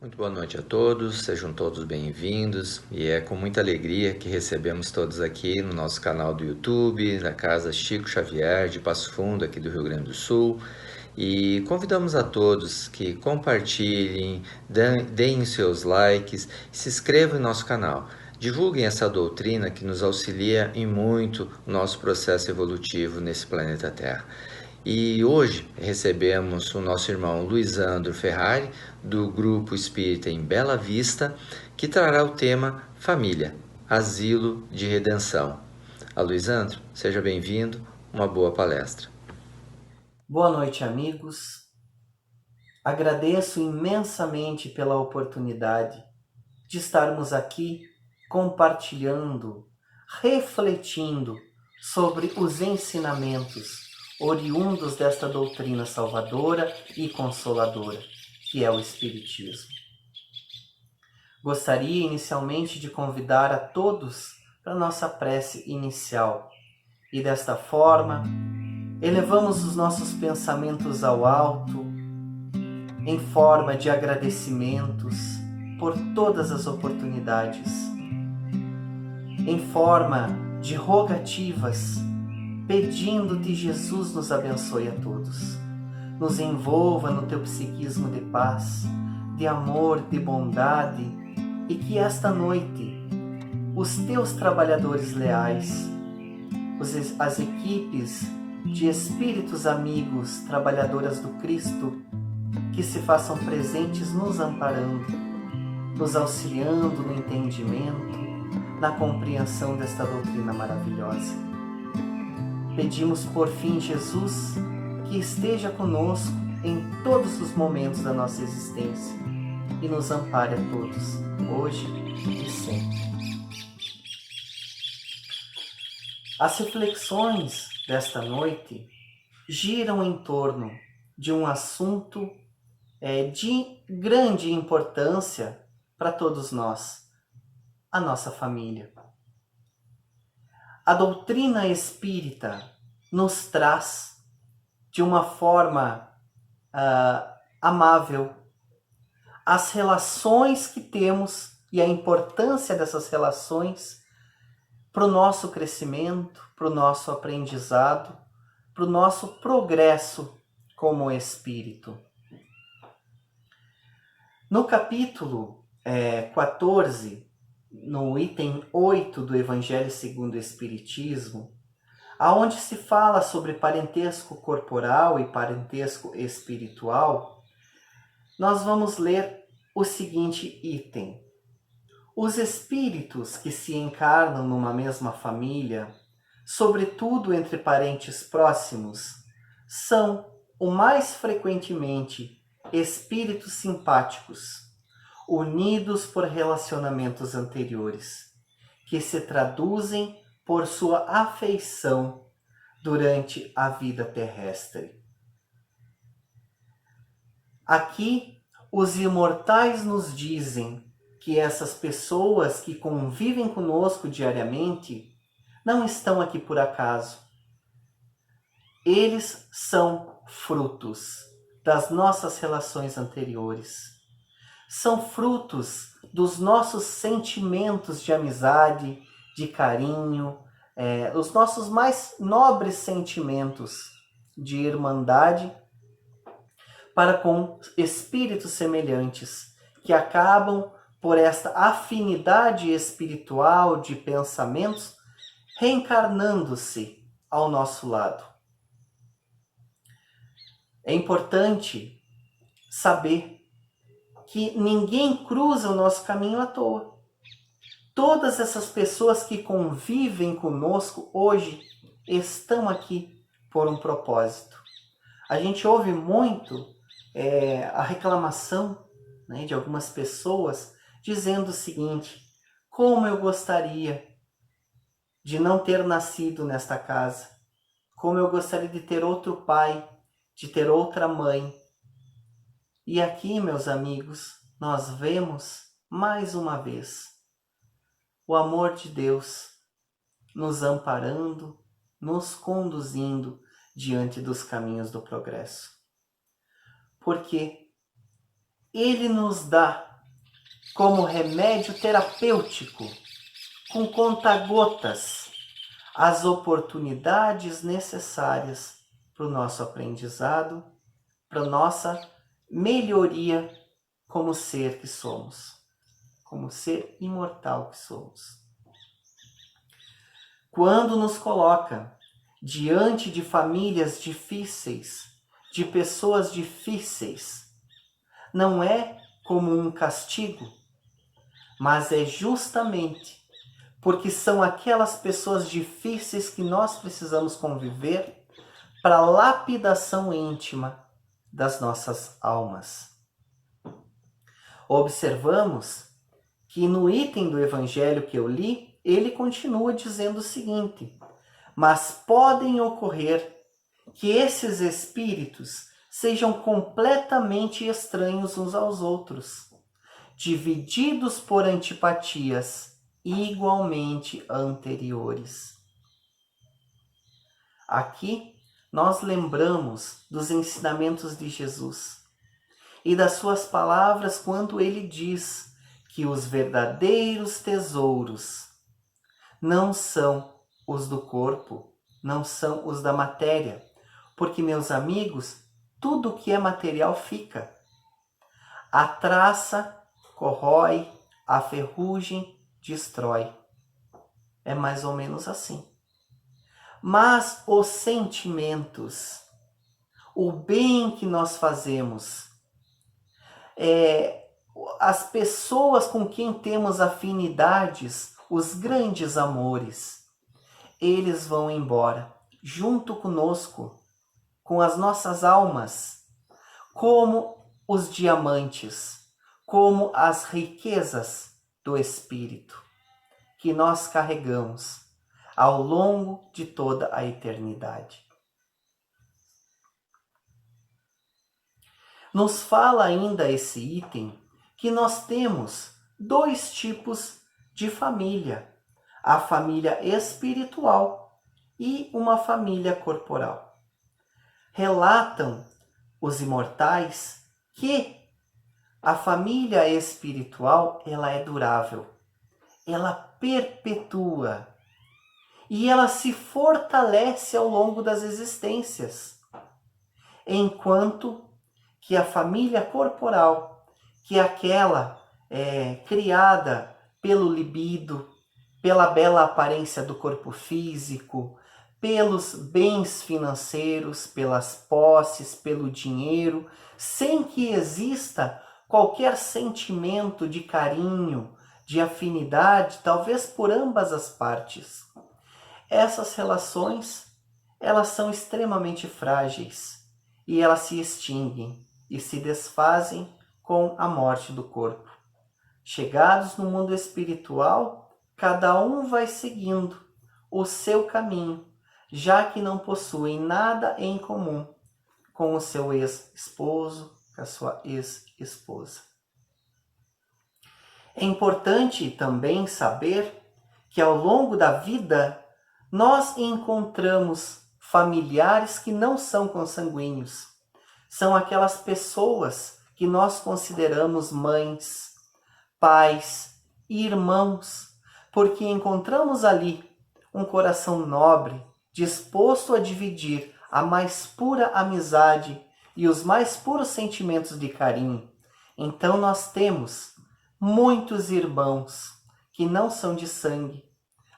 Muito boa noite a todos, sejam todos bem-vindos e é com muita alegria que recebemos todos aqui no nosso canal do YouTube, na Casa Chico Xavier de Passo Fundo, aqui do Rio Grande do Sul, e convidamos a todos que compartilhem, deem seus likes, se inscrevam em nosso canal. Divulguem essa doutrina que nos auxilia em muito o nosso processo evolutivo nesse planeta Terra. E hoje recebemos o nosso irmão Luizandro Ferrari, do Grupo Espírita em Bela Vista, que trará o tema Família, Asilo de Redenção. Luizandro, seja bem-vindo, uma boa palestra. Boa noite, amigos. Agradeço imensamente pela oportunidade de estarmos aqui compartilhando, refletindo sobre os ensinamentos oriundos desta doutrina salvadora e consoladora, que é o Espiritismo. Gostaria inicialmente de convidar a todos para a nossa prece inicial e desta forma elevamos os nossos pensamentos ao alto em forma de agradecimentos por todas as oportunidades, em forma de rogativas, pedindo que Jesus nos abençoe a todos, nos envolva no teu psiquismo de paz, de amor, de bondade, e que esta noite os teus trabalhadores leais, as equipes de espíritos amigos, trabalhadoras do Cristo, que se façam presentes nos amparando, nos auxiliando no entendimento, na compreensão desta doutrina maravilhosa. Pedimos por fim, Jesus, que esteja conosco em todos os momentos da nossa existência e nos ampare a todos, hoje e sempre. As reflexões desta noite giram em torno de um assunto de grande importância para todos nós, a nossa família. A doutrina espírita nos traz de uma forma amável as relações que temos e a importância dessas relações para o nosso crescimento, para o nosso aprendizado, para o nosso progresso como espírito. No capítulo 14, no item 8 do Evangelho segundo o Espiritismo, aonde se fala sobre parentesco corporal e parentesco espiritual, nós vamos ler o seguinte item. Os espíritos que se encarnam numa mesma família, sobretudo entre parentes próximos, são, o mais frequentemente, espíritos simpáticos, unidos por relacionamentos anteriores, que se traduzem por sua afeição durante a vida terrestre. Aqui, os imortais nos dizem que essas pessoas que convivem conosco diariamente não estão aqui por acaso. Eles são frutos das nossas relações anteriores. São frutos dos nossos sentimentos de amizade, de carinho, os nossos mais nobres sentimentos de irmandade para com espíritos semelhantes, que acabam, por esta afinidade espiritual de pensamentos, reencarnando-se ao nosso lado. É importante saber que ninguém cruza o nosso caminho à toa. Todas essas pessoas que convivem conosco hoje estão aqui por um propósito. A gente ouve muito a reclamação, né, de algumas pessoas dizendo o seguinte: como eu gostaria de não ter nascido nesta casa, como eu gostaria de ter outro pai, de ter outra mãe. E aqui, meus amigos, nós vemos mais uma vez o amor de Deus nos amparando, nos conduzindo diante dos caminhos do progresso. Porque Ele nos dá como remédio terapêutico, com conta-gotas, as oportunidades necessárias para o nosso aprendizado, para a nossa melhoria como ser que somos, como ser imortal que somos. Quando nos coloca diante de famílias difíceis, de pessoas difíceis, não é como um castigo, mas é justamente porque são aquelas pessoas difíceis que nós precisamos conviver para a lapidação íntima das nossas almas. Observamos que no item do Evangelho que eu li, ele continua dizendo o seguinte: mas podem ocorrer que esses espíritos sejam completamente estranhos uns aos outros, divididos por antipatias igualmente anteriores. Aqui nós lembramos dos ensinamentos de Jesus e das suas palavras quando ele diz que os verdadeiros tesouros não são os do corpo, não são os da matéria, porque, meus amigos, tudo que é material fica. A traça corrói, a ferrugem destrói. É mais ou menos assim. Mas os sentimentos, o bem que nós fazemos, as pessoas com quem temos afinidades, os grandes amores, eles vão embora junto conosco, com as nossas almas, como os diamantes, como as riquezas do Espírito que nós carregamos ao longo de toda a eternidade. Nos fala ainda esse item que nós temos dois tipos de família: a família espiritual e uma família corporal. Relatam os imortais que a família espiritual, ela é durável, ela perpetua e ela se fortalece ao longo das existências, enquanto que a família corporal, que é aquela criada pelo libido, pela bela aparência do corpo físico, pelos bens financeiros, pelas posses, pelo dinheiro, sem que exista qualquer sentimento de carinho, de afinidade, talvez por ambas as partes. Essas relações, elas são extremamente frágeis e elas se extinguem e se desfazem com a morte do corpo. Chegados no mundo espiritual, cada um vai seguindo o seu caminho, já que não possuem nada em comum com o seu ex-esposo, com a sua ex-esposa. É importante também saber que ao longo da vida nós encontramos familiares que não são consanguíneos. São aquelas pessoas que nós consideramos mães, pais, irmãos, porque encontramos ali um coração nobre, disposto a dividir a mais pura amizade e os mais puros sentimentos de carinho. Então nós temos muitos irmãos que não são de sangue,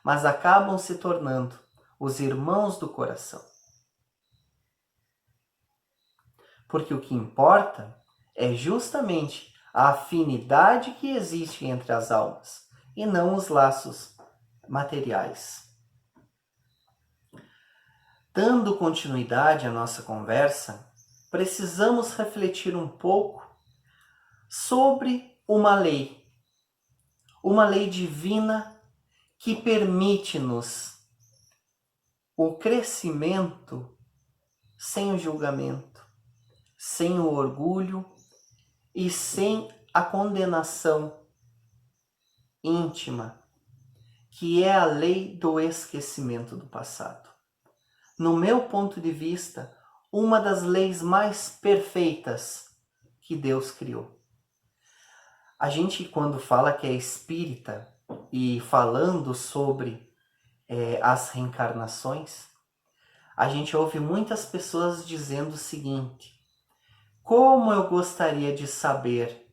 mas acabam se tornando os irmãos do coração. Porque o que importa é justamente a afinidade que existe entre as almas e não os laços materiais. Dando continuidade à nossa conversa, precisamos refletir um pouco sobre uma lei divina que permite-nos o crescimento sem o julgamento, sem o orgulho e sem a condenação íntima, que é a lei do esquecimento do passado. No meu ponto de vista, uma das leis mais perfeitas que Deus criou. A gente, quando fala que é espírita e falando sobre as reencarnações, a gente ouve muitas pessoas dizendo o seguinte: como eu gostaria de saber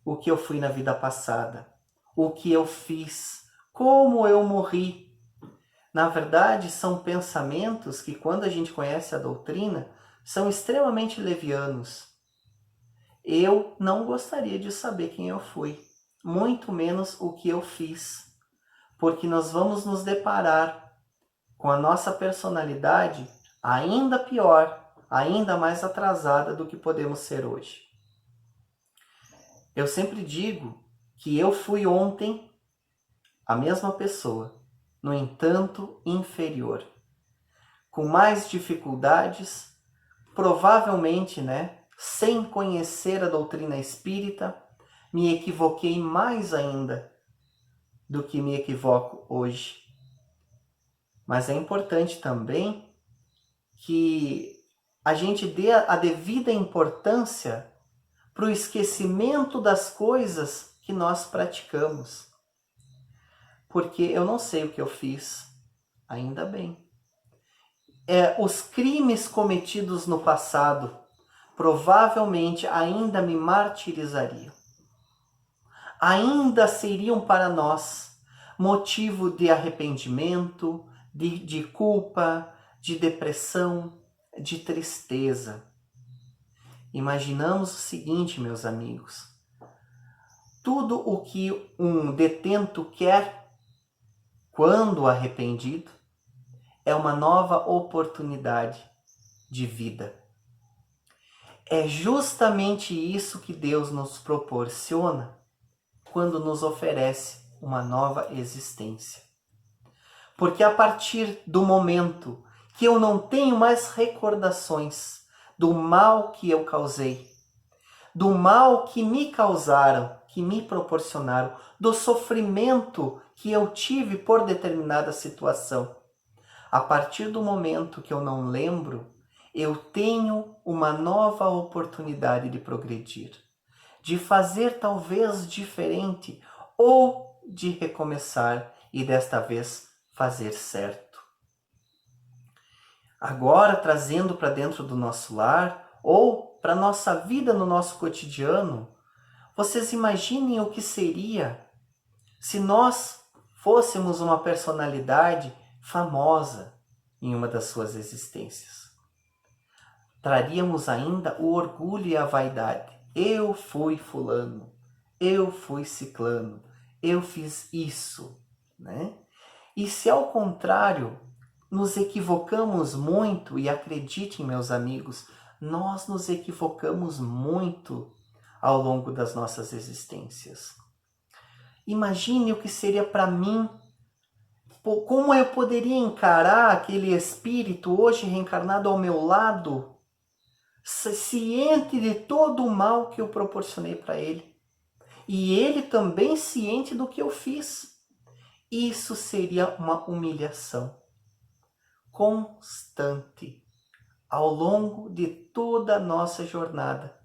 o que eu fui na vida passada, o que eu fiz, como eu morri. Na verdade, são pensamentos que, quando a gente conhece a doutrina, são extremamente levianos. Eu não gostaria de saber quem eu fui, muito menos o que eu fiz, porque nós vamos nos deparar com a nossa personalidade ainda pior, ainda mais atrasada do que podemos ser hoje. Eu sempre digo que eu fui ontem a mesma pessoa, no entanto inferior, com mais dificuldades, provavelmente, sem conhecer a doutrina espírita, me equivoquei mais ainda do que me equivoco hoje. Mas é importante também que a gente dê a devida importância para o esquecimento das coisas que nós praticamos. Porque eu não sei o que eu fiz, ainda bem. Os crimes cometidos no passado provavelmente ainda me martirizariam. Ainda seriam para nós motivo de arrependimento, de culpa, de depressão, de tristeza. Imaginamos o seguinte, meus amigos: tudo o que um detento quer, quando arrependido, é uma nova oportunidade de vida. É justamente isso que Deus nos proporciona quando nos oferece uma nova existência. Porque a partir do momento que eu não tenho mais recordações do mal que eu causei, do mal que me causaram, que me proporcionaram, do sofrimento que eu tive por determinada situação, a partir do momento que eu não lembro, eu tenho uma nova oportunidade de progredir, de fazer talvez diferente ou de recomeçar e desta vez fazer certo. Agora, trazendo para dentro do nosso lar ou para a nossa vida no nosso cotidiano, vocês imaginem o que seria se nós fôssemos uma personalidade famosa em uma das suas existências. Traríamos ainda o orgulho e a vaidade. Eu fui fulano, eu fui ciclano, eu fiz isso, E se ao contrário, nos equivocamos muito, e acreditem, meus amigos, nós nos equivocamos muito ao longo das nossas existências. Imagine o que seria para mim, como eu poderia encarar aquele espírito hoje reencarnado ao meu lado, ciente de todo o mal que eu proporcionei para ele. E ele também ciente do que eu fiz. Isso seria uma humilhação constante ao longo de toda a nossa jornada,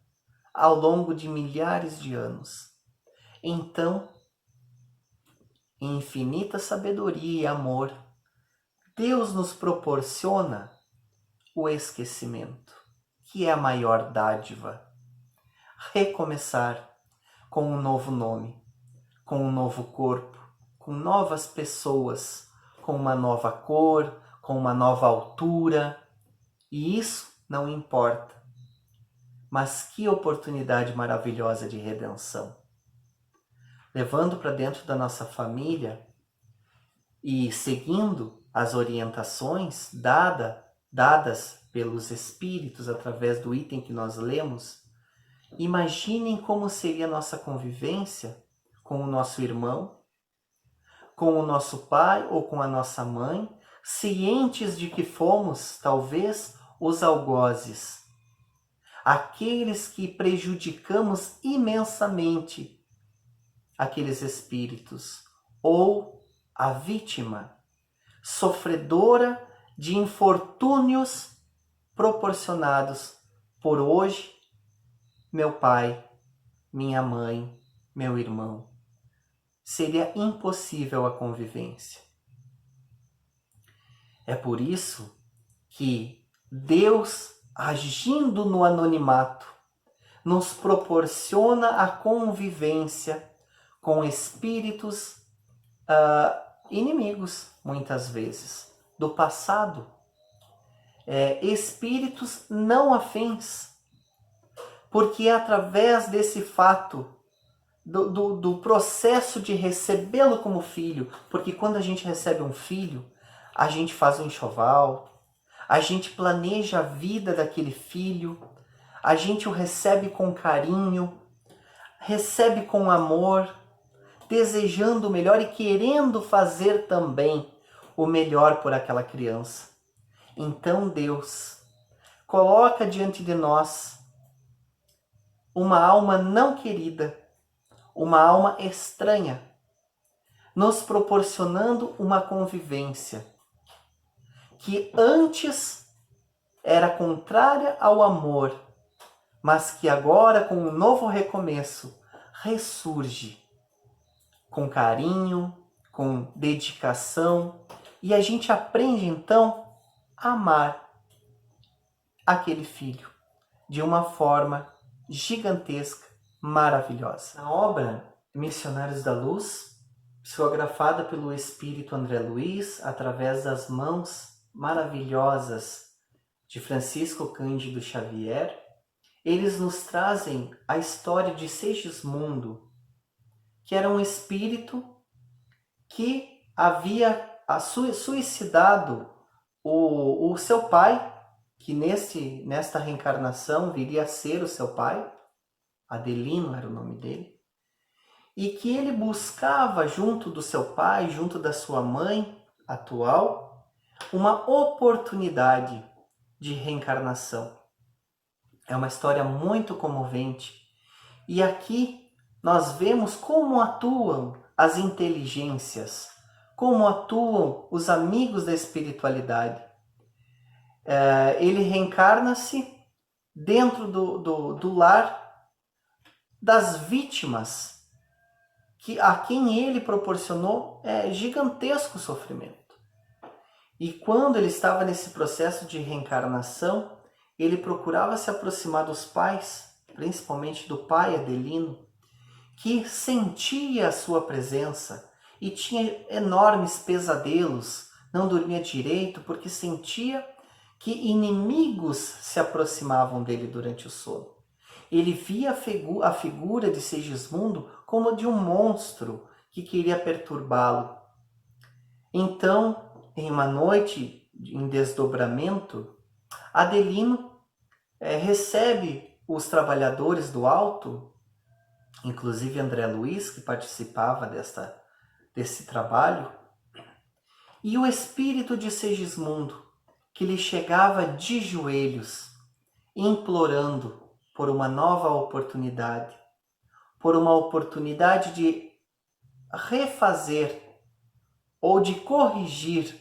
ao longo de milhares de anos. Então, em infinita sabedoria e amor, Deus nos proporciona o esquecimento, que é a maior dádiva. Recomeçar com um novo nome, com um novo corpo, com novas pessoas, com uma nova cor, com uma nova altura. E isso não importa. Mas que oportunidade maravilhosa de redenção. Levando para dentro da nossa família e seguindo as orientações dadas pelos espíritos através do item que nós lemos, imaginem como seria a nossa convivência com o nosso irmão, com o nosso pai ou com a nossa mãe, cientes de que fomos, talvez, os algozes, aqueles que prejudicamos imensamente aqueles espíritos, ou a vítima, sofredora de infortúnios proporcionados por hoje meu pai, minha mãe, meu irmão, seria impossível a convivência. É por isso que Deus, agindo no anonimato, nos proporciona a convivência com espíritos inimigos, muitas vezes, do passado. Espíritos não afins, porque é através desse fato, do processo de recebê-lo como filho, porque quando a gente recebe um filho, a gente faz um enxoval, a gente planeja a vida daquele filho, a gente o recebe com carinho, recebe com amor, desejando o melhor e querendo fazer também o melhor por aquela criança. Então Deus coloca diante de nós uma alma não querida, uma alma estranha, nos proporcionando uma convivência que antes era contrária ao amor, mas que agora, com um novo recomeço, ressurge com carinho, com dedicação, e a gente aprende então a amar aquele filho de uma forma gigantesca, maravilhosa. Na obra Missionários da Luz, psicografada pelo espírito André Luiz, através das mãos maravilhosas de Francisco Cândido Xavier, eles nos trazem a história de Segismundo, que era um espírito que havia suicidado o seu pai, que nesta reencarnação viria a ser o seu pai, Adelino era o nome dele, e que ele buscava junto do seu pai, junto da sua mãe atual, uma oportunidade de reencarnação. É uma história muito comovente. E aqui nós vemos como atuam as inteligências, como atuam os amigos da espiritualidade. Ele reencarna-se dentro do lar das vítimas, a quem ele proporcionou gigantesco sofrimento. E quando ele estava nesse processo de reencarnação, ele procurava se aproximar dos pais, principalmente do pai Adelino, que sentia a sua presença e tinha enormes pesadelos, não dormia direito porque sentia que inimigos se aproximavam dele durante o sono. Ele via a figura de Segismundo como de um monstro que queria perturbá-lo. Então, em uma noite em desdobramento, Adelino recebe os trabalhadores do alto, inclusive André Luiz, que participava desse trabalho, e o espírito de Segismundo, que lhe chegava de joelhos, implorando por uma nova oportunidade, por uma oportunidade de refazer ou de corrigir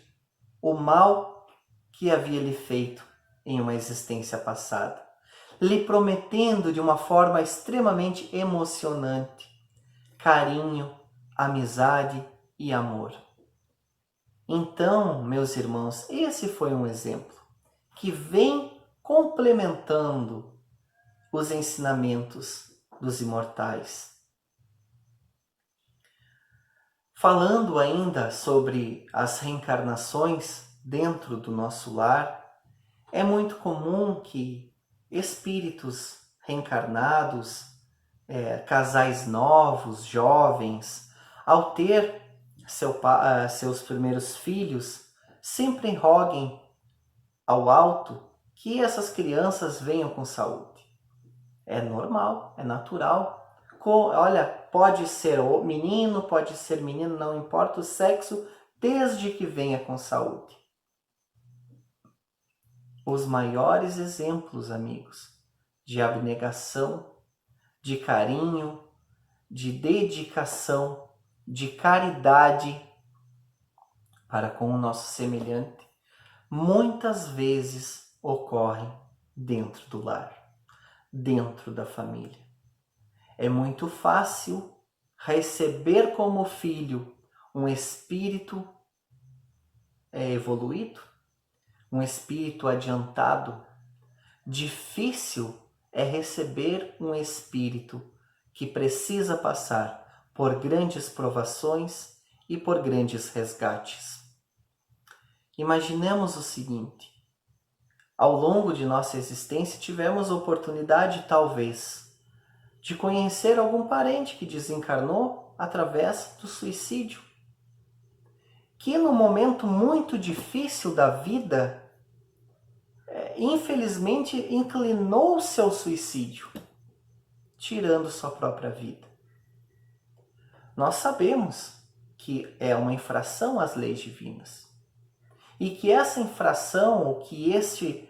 o mal que havia lhe feito em uma existência passada, lhe prometendo de uma forma extremamente emocionante carinho, amizade e amor. Então, meus irmãos, esse foi um exemplo que vem complementando os ensinamentos dos imortais. Falando ainda sobre as reencarnações dentro do nosso lar, é muito comum que espíritos reencarnados, casais novos, jovens, ao ter seus primeiros filhos, sempre roguem ao alto que essas crianças venham com saúde. É normal, é natural. Olha, pode ser menino, pode ser menina, não importa o sexo, desde que venha com saúde. Os maiores exemplos, amigos, de abnegação, de carinho, de dedicação, de caridade para com o nosso semelhante, muitas vezes ocorrem dentro do lar, dentro da família. É muito fácil receber como filho um espírito evoluído, um espírito adiantado. Difícil é receber um espírito que precisa passar por grandes provações e por grandes resgates. Imaginemos o seguinte: ao longo de nossa existência tivemos oportunidade, talvez, de conhecer algum parente que desencarnou através do suicídio, que no momento muito difícil da vida, infelizmente inclinou-se ao suicídio, tirando sua própria vida. Nós sabemos que é uma infração às leis divinas e que essa infração, ou que este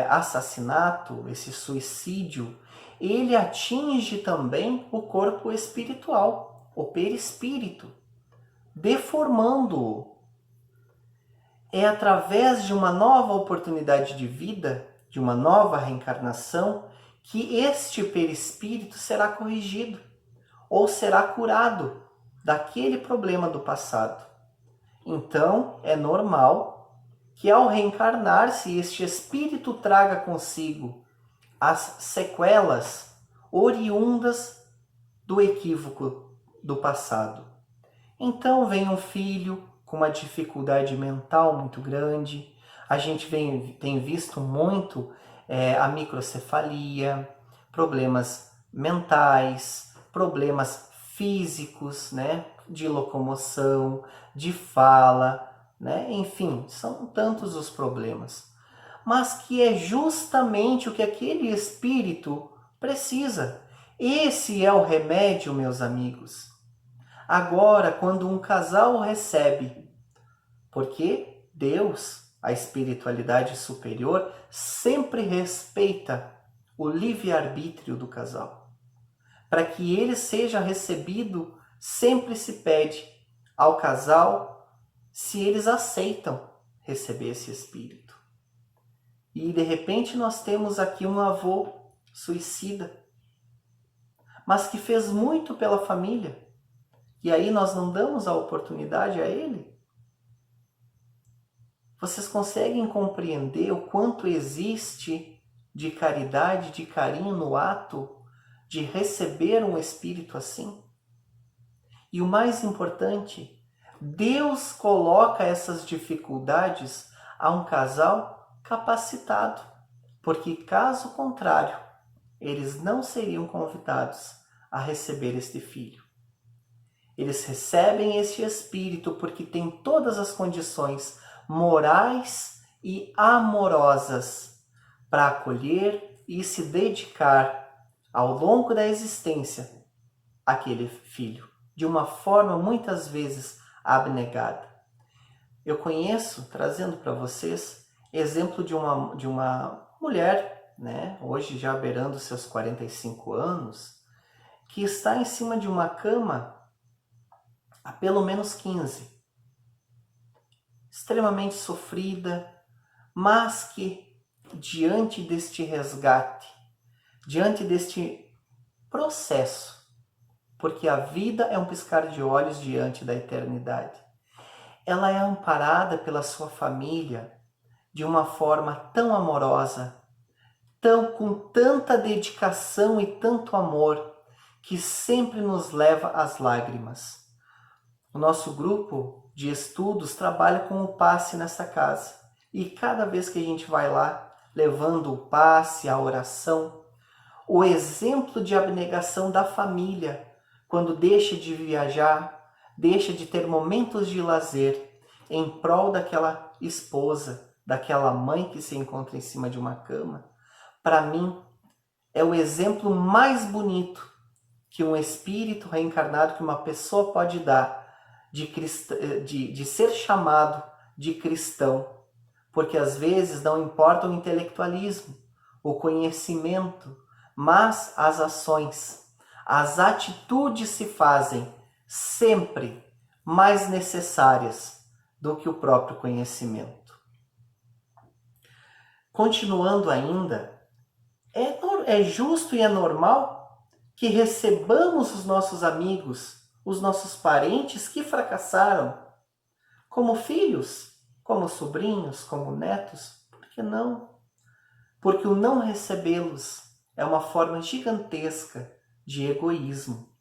assassinato, esse suicídio, ele atinge também o corpo espiritual, o perispírito, deformando-o. É através de uma nova oportunidade de vida, de uma nova reencarnação, que este perispírito será corrigido ou será curado daquele problema do passado. Então, é normal que ao reencarnar-se, este espírito traga consigo as sequelas oriundas do equívoco do passado. Então vem um filho com uma dificuldade mental muito grande. A gente tem visto muito a microcefalia, problemas mentais, problemas físicos, né, de locomoção, de fala, né? Enfim, são tantos os problemas. Mas que é justamente o que aquele espírito precisa. Esse é o remédio, meus amigos. Agora, quando um casal recebe, porque Deus, a espiritualidade superior, sempre respeita o livre-arbítrio do casal. Para que ele seja recebido, sempre se pede ao casal se eles aceitam receber esse espírito. E de repente nós temos aqui um avô suicida, mas que fez muito pela família. E aí nós não damos a oportunidade a ele? Vocês conseguem compreender o quanto existe de caridade, de carinho no ato de receber um espírito assim? E o mais importante, Deus coloca essas dificuldades a um casal capacitado, porque caso contrário, eles não seriam convidados a receber este filho. Eles recebem este espírito porque tem todas as condições morais e amorosas para acolher e se dedicar ao longo da existência àquele filho, de uma forma muitas vezes abnegada. Eu conheço, trazendo para vocês, exemplo de uma mulher, né, hoje já beirando seus 45 anos, que está em cima de uma cama há pelo menos 15. Extremamente sofrida, mas que diante deste resgate, diante deste processo, porque a vida é um piscar de olhos diante da eternidade, ela é amparada pela sua família de uma forma tão amorosa, com tanta dedicação e tanto amor, que sempre nos leva às lágrimas. O nosso grupo de estudos trabalha com o passe nessa casa. E cada vez que a gente vai lá, levando o passe, a oração, o exemplo de abnegação da família, quando deixa de viajar, deixa de ter momentos de lazer em prol daquela esposa, daquela mãe que se encontra em cima de uma cama, para mim é o exemplo mais bonito que um espírito reencarnado, que uma pessoa pode dar de ser chamado de cristão. Porque às vezes não importa o intelectualismo, o conhecimento, mas as ações, as atitudes se fazem sempre mais necessárias do que o próprio conhecimento. Continuando ainda, é justo e é normal que recebamos os nossos amigos, os nossos parentes que fracassaram, como filhos, como sobrinhos, como netos? Por que não? Porque o não recebê-los é uma forma gigantesca de egoísmo.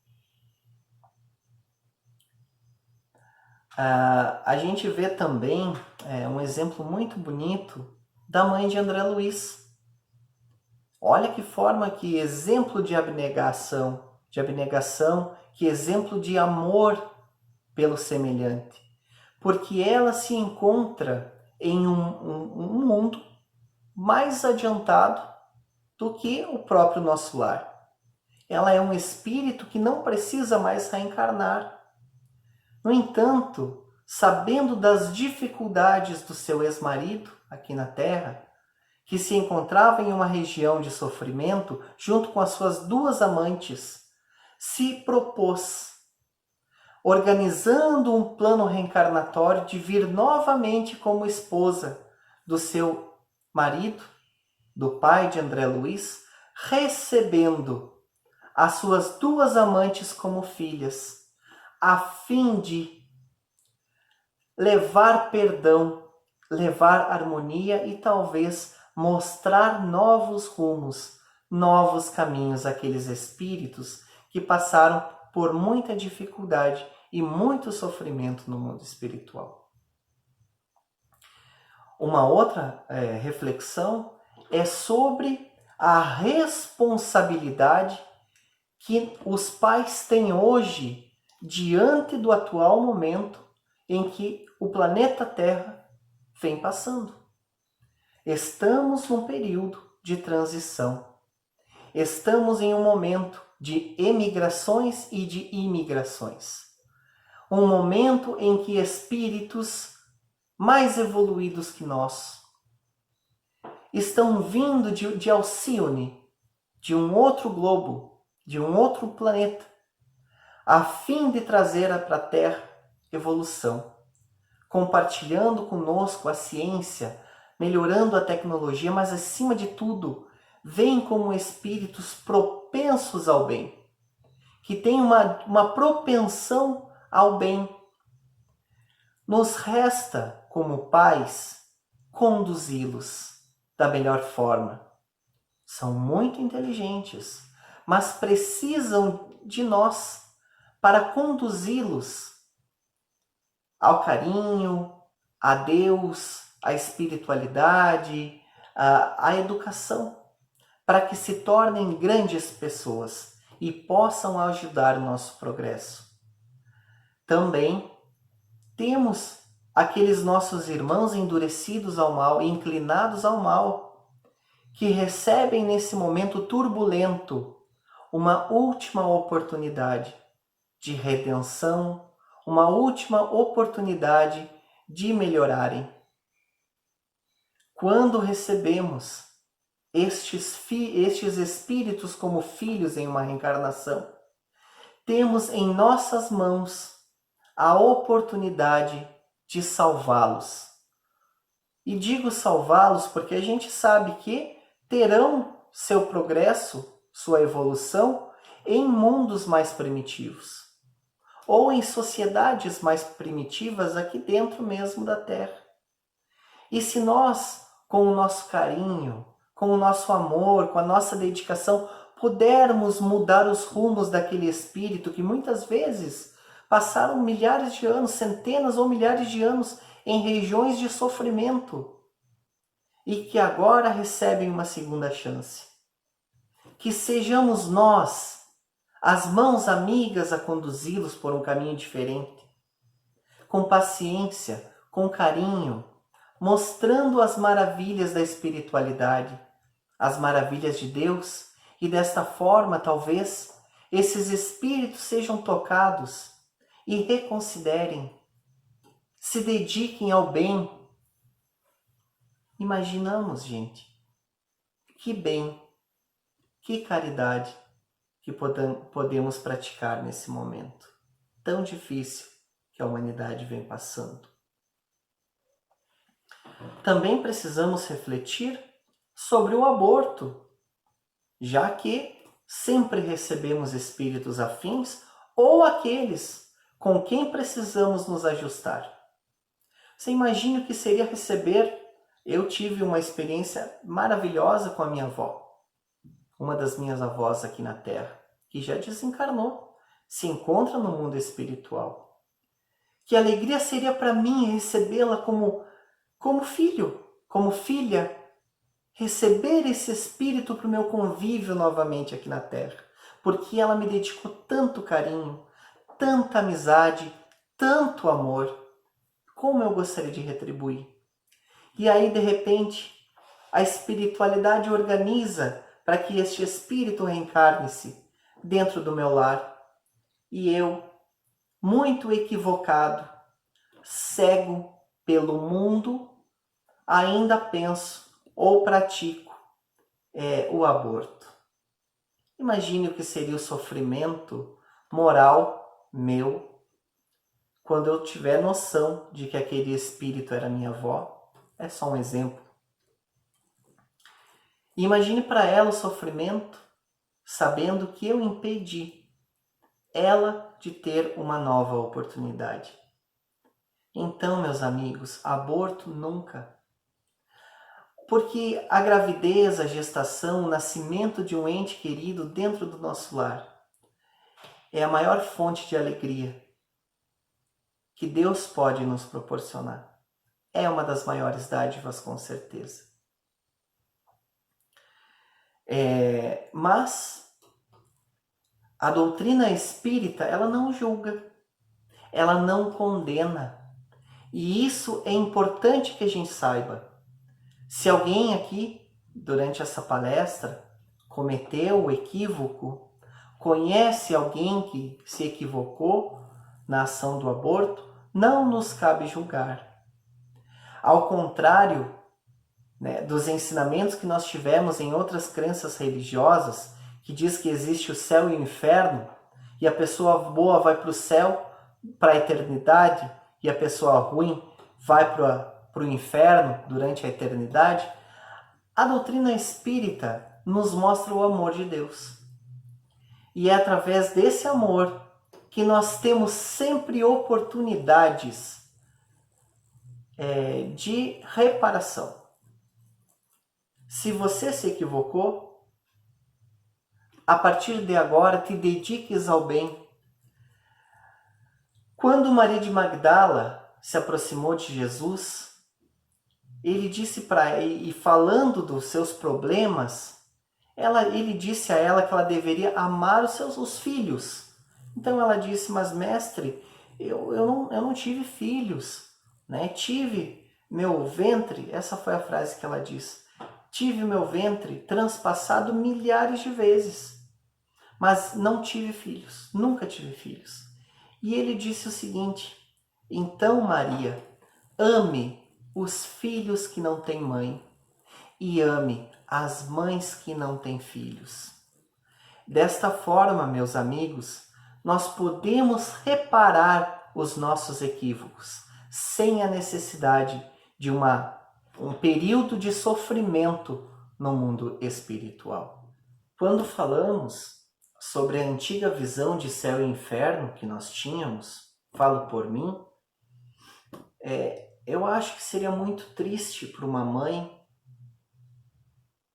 A gente vê também um exemplo muito bonito da mãe de André Luiz. Olha que forma, que exemplo de abnegação, que exemplo de amor pelo semelhante. Porque ela se encontra em um mundo mais adiantado do que o próprio nosso lar. Ela é um espírito que não precisa mais reencarnar. No entanto, sabendo das dificuldades do seu ex-marido aqui na Terra, que se encontrava em uma região de sofrimento junto com as suas duas amantes, se propôs, organizando um plano reencarnatório, de vir novamente como esposa do seu marido, do pai de André Luiz, recebendo as suas duas amantes como filhas, a fim de levar perdão, levar harmonia e talvez mostrar novos rumos, novos caminhos àqueles espíritos que passaram por muita dificuldade e muito sofrimento no mundo espiritual. Uma outra reflexão é sobre a responsabilidade que os pais têm hoje diante do atual momento em que o planeta Terra vem passando. Estamos num período de transição. Estamos em um momento de emigrações e de imigrações. Um momento em que espíritos mais evoluídos que nós estão vindo de Alcione, de um outro globo, de um outro planeta, a fim de trazer para a Terra evolução, compartilhando conosco a ciência, melhorando a tecnologia, mas acima de tudo, vêm como espíritos propensos ao bem, que têm uma propensão ao bem. Nos resta, como pais, conduzi-los da melhor forma. São muito inteligentes, mas precisam de nós para conduzi-los ao carinho, a Deus, à espiritualidade, à educação, para que se tornem grandes pessoas e possam ajudar o nosso progresso. Também temos aqueles nossos irmãos endurecidos ao mal, inclinados ao mal, que recebem nesse momento turbulento uma última oportunidade de redenção, uma última oportunidade de melhorarem. Quando recebemos estes espíritos como filhos em uma reencarnação, temos em nossas mãos a oportunidade de salvá-los. E digo salvá-los porque a gente sabe que terão seu progresso, sua evolução, em mundos mais primitivos, ou em sociedades mais primitivas aqui dentro mesmo da Terra. E se nós, com o nosso carinho, com o nosso amor, com a nossa dedicação, pudermos mudar os rumos daquele espírito que muitas vezes passaram milhares de anos, centenas ou milhares de anos em regiões de sofrimento e que agora recebem uma segunda chance. Que sejamos nós as mãos amigas a conduzi-los por um caminho diferente, com paciência, com carinho, mostrando as maravilhas da espiritualidade, as maravilhas de Deus, e desta forma, talvez, esses espíritos sejam tocados e reconsiderem, se dediquem ao bem. Imaginamos, gente, que bem, que caridade que podemos praticar nesse momento tão difícil que a humanidade vem passando. Também precisamos refletir sobre o aborto, já que sempre recebemos espíritos afins ou aqueles com quem precisamos nos ajustar. Você imagina o que seria receber? Eu tive uma experiência maravilhosa com a minha avó, uma das minhas avós aqui na Terra, que já desencarnou, se encontra no mundo espiritual. Que alegria seria para mim recebê-la como filho, como filha, receber esse espírito para o meu convívio novamente aqui na Terra, porque ela me dedicou tanto carinho, tanta amizade, tanto amor. Como eu gostaria de retribuir? E aí, de repente, a espiritualidade organiza para que este espírito reencarne-se dentro do meu lar. E eu, muito equivocado, cego pelo mundo, ainda penso ou pratico o aborto. Imagine o que seria o sofrimento moral meu quando eu tiver noção de que aquele espírito era minha avó. É só um exemplo. Imagine para ela o sofrimento sabendo que eu impedi ela de ter uma nova oportunidade. Então, meus amigos, aborto nunca. Porque a gravidez, a gestação, o nascimento de um ente querido dentro do nosso lar é a maior fonte de alegria que Deus pode nos proporcionar. É uma das maiores dádivas, com certeza. Mas a doutrina espírita, ela não julga, ela não condena. E isso é importante que a gente saiba. Se alguém aqui, durante essa palestra, cometeu o equívoco, conhece alguém que se equivocou na ação do aborto, não nos cabe julgar. Ao contrário, dos ensinamentos que nós tivemos em outras crenças religiosas, que diz que existe o céu e o inferno, e a pessoa boa vai para o céu, para a eternidade, e a pessoa ruim vai para o inferno durante a eternidade, a doutrina espírita nos mostra o amor de Deus. E é através desse amor que nós temos sempre oportunidades de reparação. Se você se equivocou, a partir de agora te dediques ao bem. Quando Maria de Magdala se aproximou de Jesus, ele disse para e falando dos seus problemas, ele disse a ela que ela deveria amar os filhos. Então ela disse: mas mestre, eu não tive filhos, né? Tive meu ventre, essa foi a frase que ela disse, tive meu ventre transpassado milhares de vezes, mas não tive filhos, nunca tive filhos. E ele disse o seguinte: então Maria, ame os filhos que não têm mãe e ame as mães que não têm filhos. Desta forma, meus amigos, nós podemos reparar os nossos equívocos sem a necessidade de um período de sofrimento no mundo espiritual. Quando falamos sobre a antiga visão de céu e inferno que nós tínhamos, falo por mim, eu acho que seria muito triste para uma mãe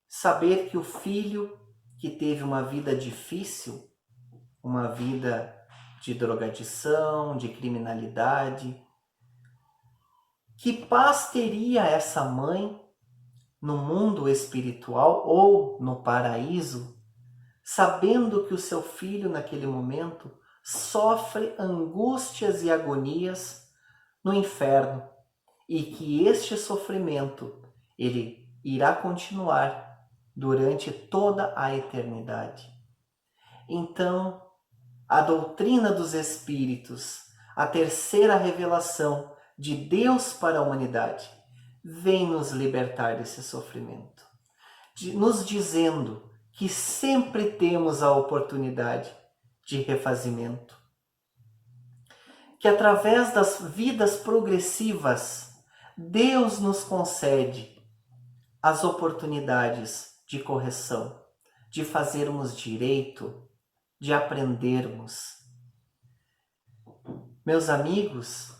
saber que o filho que teve uma vida difícil, uma vida de drogadição, de criminalidade, que paz teria essa mãe no mundo espiritual ou no paraíso, sabendo que o seu filho naquele momento sofre angústias e agonias no inferno e que este sofrimento ele irá continuar durante toda a eternidade. Então, a doutrina dos Espíritos, a terceira revelação de Deus para a humanidade, vem nos libertar desse sofrimento, nos dizendo que sempre temos a oportunidade de refazimento, que através das vidas progressivas, Deus nos concede as oportunidades de correção, de fazermos direito, de aprendermos. Meus amigos,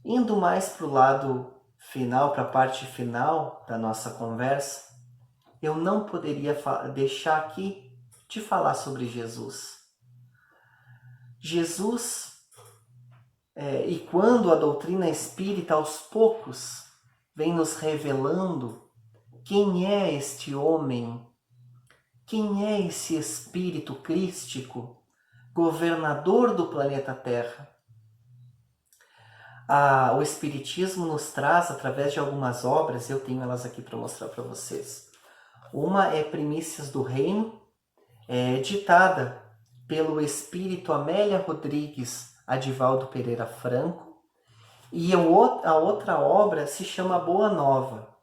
indo mais para o lado final, para a parte final da nossa conversa, eu não poderia deixar aqui de falar sobre Jesus. Jesus, e quando a doutrina espírita aos poucos vem nos revelando quem é este homem, quem é esse espírito crístico, governador do planeta Terra. O Espiritismo nos traz, através de algumas obras, eu tenho elas aqui para mostrar para vocês. Uma é Primícias do Reino, ditada pelo espírito Amélia Rodrigues Adivaldo Pereira Franco, e a outra obra se chama Boa Nova.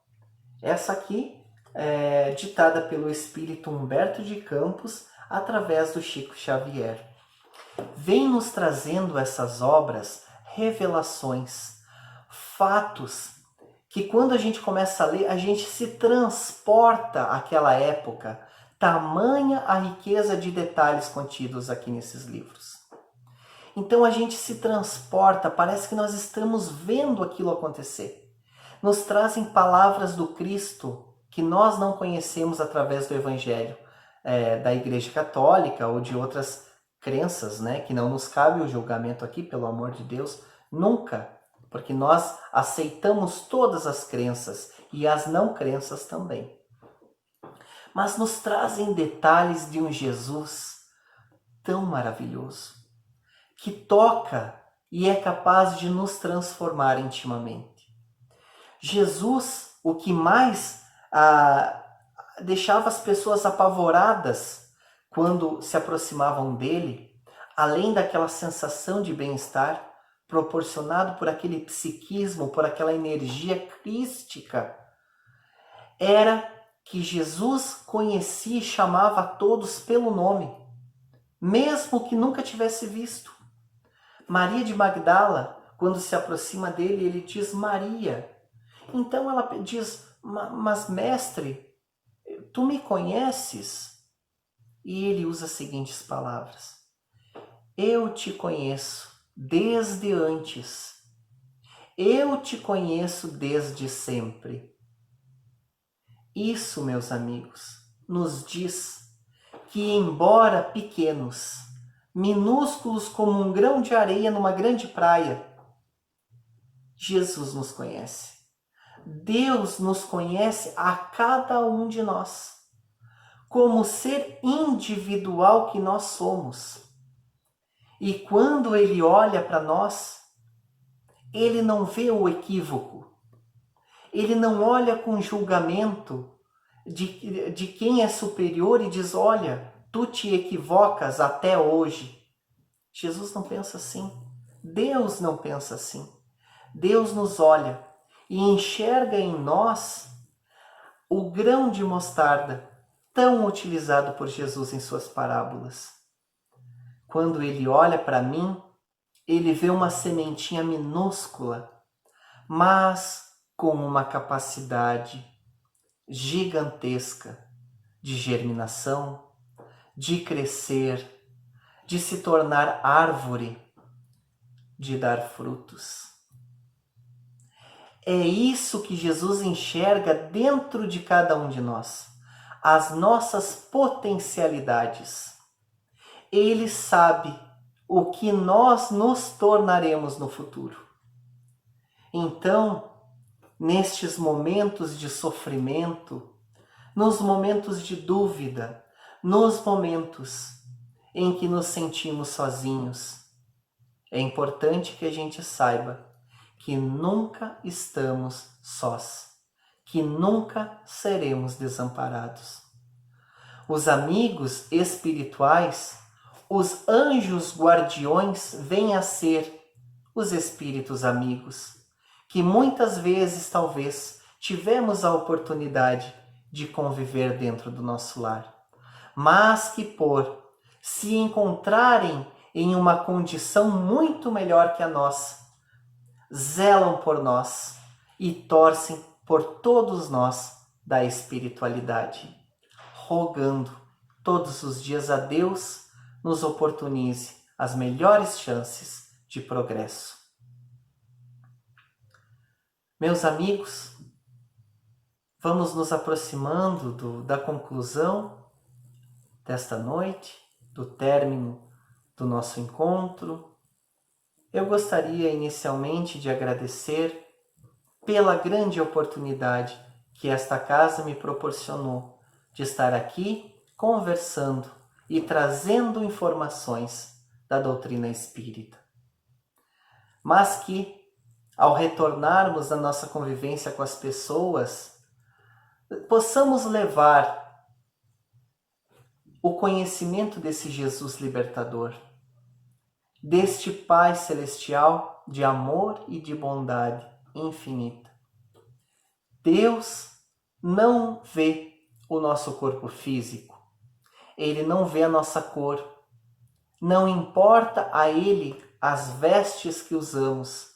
Essa aqui é ditada pelo espírito Humberto de Campos através do Chico Xavier. Vem nos trazendo essas obras revelações, fatos que quando a gente começa a ler, a gente se transporta àquela época. Tamanha a riqueza de detalhes contidos aqui nesses livros. Então a gente se transporta, parece que nós estamos vendo aquilo acontecer. Nos trazem palavras do Cristo que nós não conhecemos através do Evangelho da Igreja Católica ou de outras crenças, né? Que não nos cabe o julgamento aqui, pelo amor de Deus, nunca. Porque nós aceitamos todas as crenças e as não crenças também. Mas nos trazem detalhes de um Jesus tão maravilhoso, que toca e é capaz de nos transformar intimamente. Jesus, o que mais deixava as pessoas apavoradas quando se aproximavam dele, além daquela sensação de bem-estar proporcionado por aquele psiquismo, por aquela energia crística, era que Jesus conhecia e chamava a todos pelo nome, mesmo que nunca tivesse visto. Maria de Magdala, quando se aproxima dele, ele diz Maria. Então ela diz, mas mestre, tu me conheces? E ele usa as seguintes palavras: eu te conheço desde antes. Eu te conheço desde sempre. Isso, meus amigos, nos diz que, embora pequenos, minúsculos como um grão de areia numa grande praia, Jesus nos conhece. Deus nos conhece a cada um de nós, como ser individual que nós somos. E quando Ele olha para nós, Ele não vê o equívoco. Ele não olha com julgamento de quem é superior e diz, olha, tu te equivocas até hoje. Jesus não pensa assim. Deus não pensa assim. Deus nos olha e enxerga em nós o grão de mostarda tão utilizado por Jesus em suas parábolas. Quando ele olha para mim, ele vê uma sementinha minúscula, mas com uma capacidade gigantesca de germinação, de crescer, de se tornar árvore, de dar frutos. É isso que Jesus enxerga dentro de cada um de nós, as nossas potencialidades. Ele sabe o que nós nos tornaremos no futuro. Então, nestes momentos de sofrimento, nos momentos de dúvida, nos momentos em que nos sentimos sozinhos, é importante que a gente saiba que nunca estamos sós, que nunca seremos desamparados. Os amigos espirituais, os anjos guardiões, vêm a ser os espíritos amigos, que muitas vezes, talvez, tivemos a oportunidade de conviver dentro do nosso lar, mas que por se encontrarem em uma condição muito melhor que a nossa, zelam por nós e torcem por todos nós da espiritualidade, rogando todos os dias a Deus nos oportunize as melhores chances de progresso. Meus amigos, vamos nos aproximando da conclusão desta noite, do término do nosso encontro. Eu gostaria inicialmente de agradecer pela grande oportunidade que esta casa me proporcionou de estar aqui conversando e trazendo informações da doutrina espírita. Mas que, ao retornarmos à nossa convivência com as pessoas, possamos levar o conhecimento desse Jesus libertador, deste Pai celestial de amor e de bondade infinita. Deus não vê o nosso corpo físico, Ele não vê a nossa cor, não importa a Ele as vestes que usamos,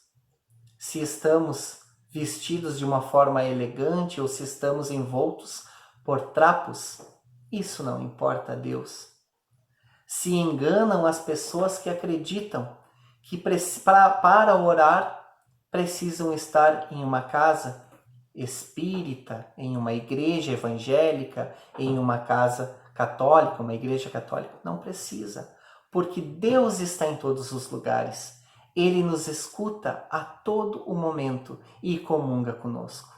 se estamos vestidos de uma forma elegante ou se estamos envoltos por trapos, isso não importa a Deus. Se enganam as pessoas que acreditam que para orar precisam estar em uma casa espírita, em uma igreja evangélica, em uma casa católica, uma igreja católica. Não precisa, porque Deus está em todos os lugares. Ele nos escuta a todo o momento e comunga conosco.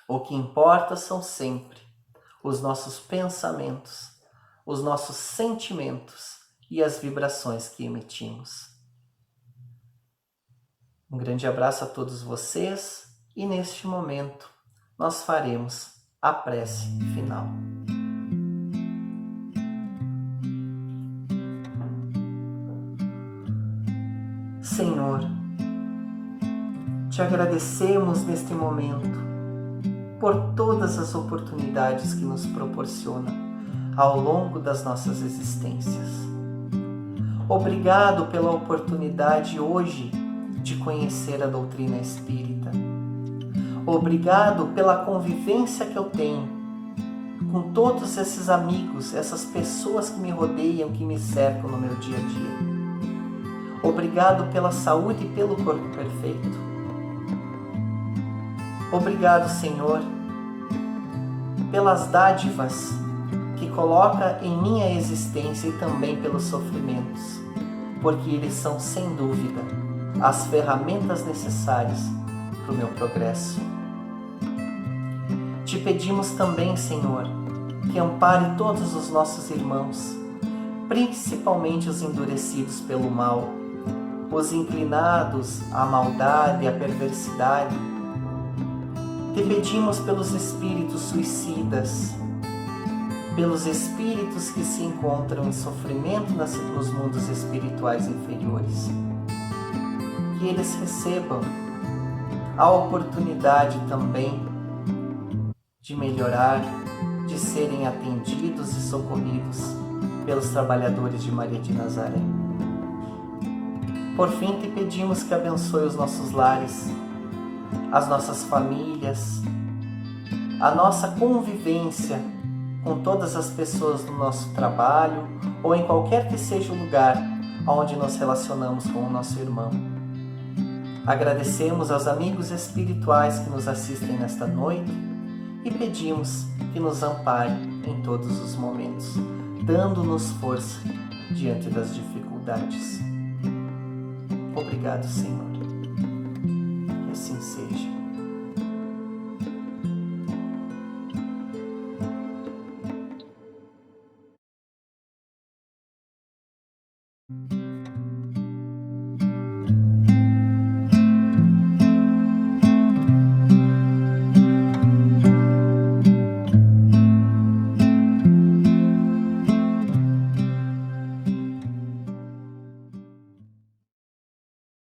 O que importa são sempre os nossos pensamentos, os nossos sentimentos e as vibrações que emitimos. Um grande abraço a todos vocês e neste momento nós faremos a prece final. Senhor, te agradecemos neste momento por todas as oportunidades que nos proporciona ao longo das nossas existências. Obrigado pela oportunidade hoje de conhecer a doutrina espírita. Obrigado pela convivência que eu tenho com todos esses amigos, essas pessoas que me rodeiam, que me cercam no meu dia a dia. Obrigado pela saúde e pelo corpo perfeito. Obrigado, Senhor, pelas dádivas que coloca em minha existência e também pelos sofrimentos, porque eles são, sem dúvida, as ferramentas necessárias para o meu progresso. Te pedimos também, Senhor, que ampare todos os nossos irmãos, principalmente os endurecidos pelo mal, os inclinados à maldade e à perversidade. Te pedimos pelos espíritos suicidas, pelos espíritos que se encontram em sofrimento nos mundos espirituais inferiores, que eles recebam a oportunidade também de melhorar, de serem atendidos e socorridos pelos trabalhadores de Maria de Nazaré. Por fim, te pedimos que abençoe os nossos lares, as nossas famílias, a nossa convivência com todas as pessoas do nosso trabalho ou em qualquer que seja o lugar onde nos relacionamos com o nosso irmão. Agradecemos aos amigos espirituais que nos assistem nesta noite e pedimos que nos ampare em todos os momentos, dando-nos força diante das dificuldades. Obrigado, Senhor.